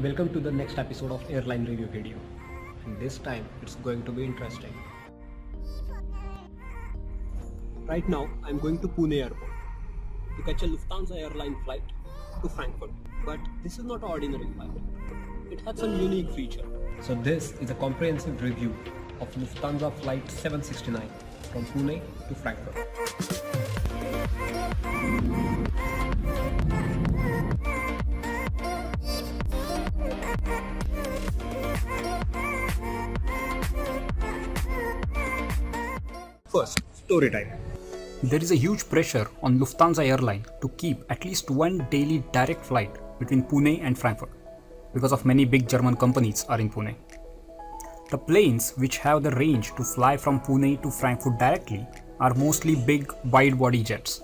Welcome to the next episode of airline review video, and this time it's going to be interesting. Right now I'm going to Pune airport to catch a Lufthansa Airline flight to Frankfurt, but this is not an ordinary flight. It has some unique feature. So this is a comprehensive review of Lufthansa flight 769 from Pune to Frankfurt. First, story time. There is a huge pressure on Lufthansa Airline to keep at least one daily direct flight between Pune and Frankfurt because of many big German companies are in Pune. The planes which have the range to fly from Pune to Frankfurt directly are mostly big wide-body jets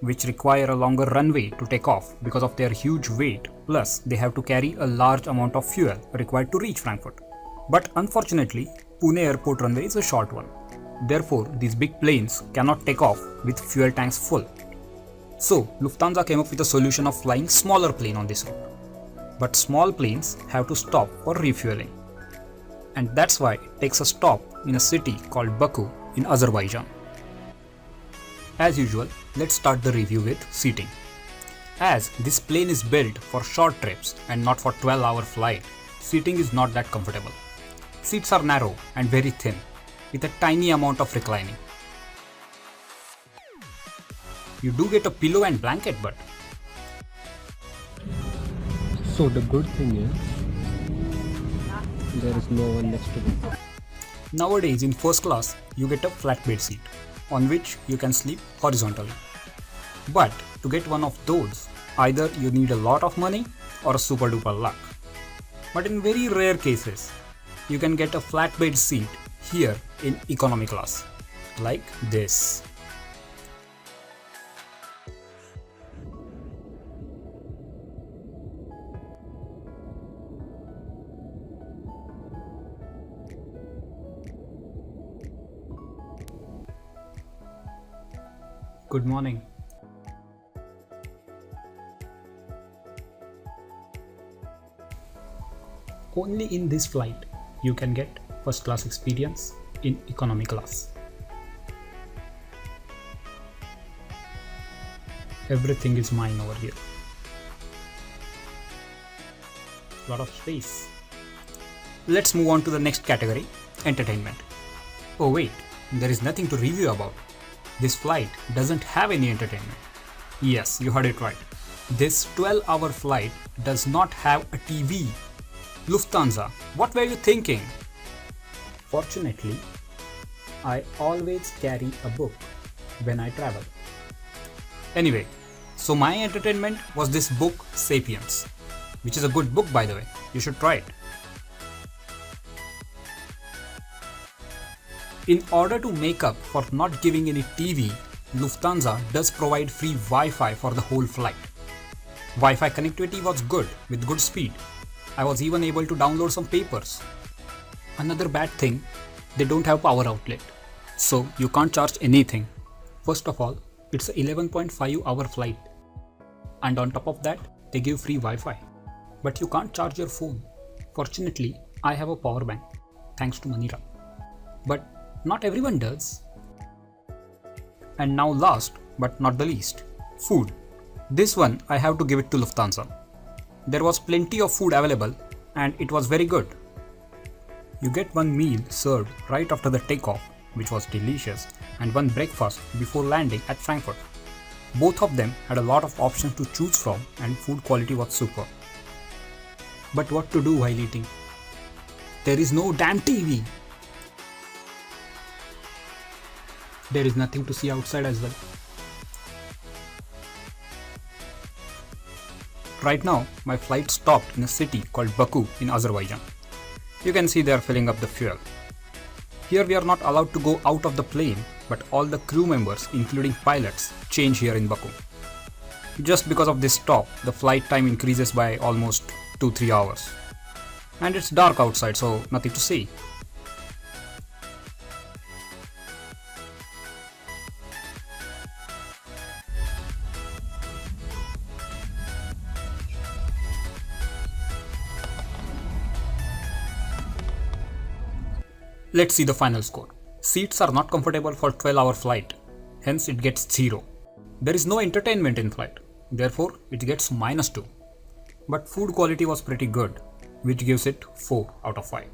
which require a longer runway to take off because of their huge weight, plus they have to carry a large amount of fuel required to reach Frankfurt. But unfortunately, Pune airport runway is a short one. Therefore, these big planes cannot take off with fuel tanks full. So, Lufthansa came up with a solution of flying smaller plane on this route. But small planes have to stop for refueling. And that's why it takes a stop in a city called Baku in Azerbaijan. As usual, let's start the review with seating. As this plane is built for short trips and not for 12-hour flight, seating is not that comfortable. Seats are narrow and very thin, with a tiny amount of reclining. You do get a pillow and blanket, but So the good thing is, there is no one next to me. nowadays in first class you get a flatbed seat on which you can sleep horizontally. But to get one of those, either you need a lot of money or a super duper luck. But in very rare cases, you can get a flatbed seat here in economy class, like this. Good morning. Only in this flight you can get first class experience in economy class. Everything is mine over here. Lot of space. Let's move on to the next category, entertainment. Oh wait, there is nothing to review about. This flight doesn't have any entertainment. Yes, you heard it right. This 12-hour flight does not have a TV. Lufthansa, what were you thinking? Fortunately, I always carry a book when I travel. Anyway, so my entertainment was this book Sapiens, which is a good book by the way. You should try it. In order to make up for not giving any TV, Lufthansa does provide free Wi-Fi for the whole flight. Wi-Fi connectivity was good with good speed. I was even able to download some papers. Another bad thing, they don't have power outlet, so you can't charge anything. First of all, it's an 11.5-hour flight, and on top of that, they give free Wi-Fi. But you can't charge your phone. Fortunately, I have a power bank, thanks to Manira. But not everyone does. And now last but not the least, food. This one I have to give it to Lufthansa. There was plenty of food available and it was very good. You get one meal served right after the takeoff, which was delicious, and one breakfast before landing at Frankfurt. Both of them had a lot of options to choose from and food quality was super. But what to do while eating? There is no damn TV. There is nothing to see outside as well. Right now, my flight stopped in a city called Baku in Azerbaijan. You can see they are filling up the fuel. Here we are not allowed to go out of the plane, but all the crew members, including pilots, change here in Baku. Just because of this stop, the flight time increases by almost 2-3 hours. And it's dark outside, so nothing to see. Let's see the final score. Seats are not comfortable for 12-hour flight, hence it gets 0. There is no entertainment in flight, therefore it gets -2. But food quality was pretty good, which gives it 4 out of 5.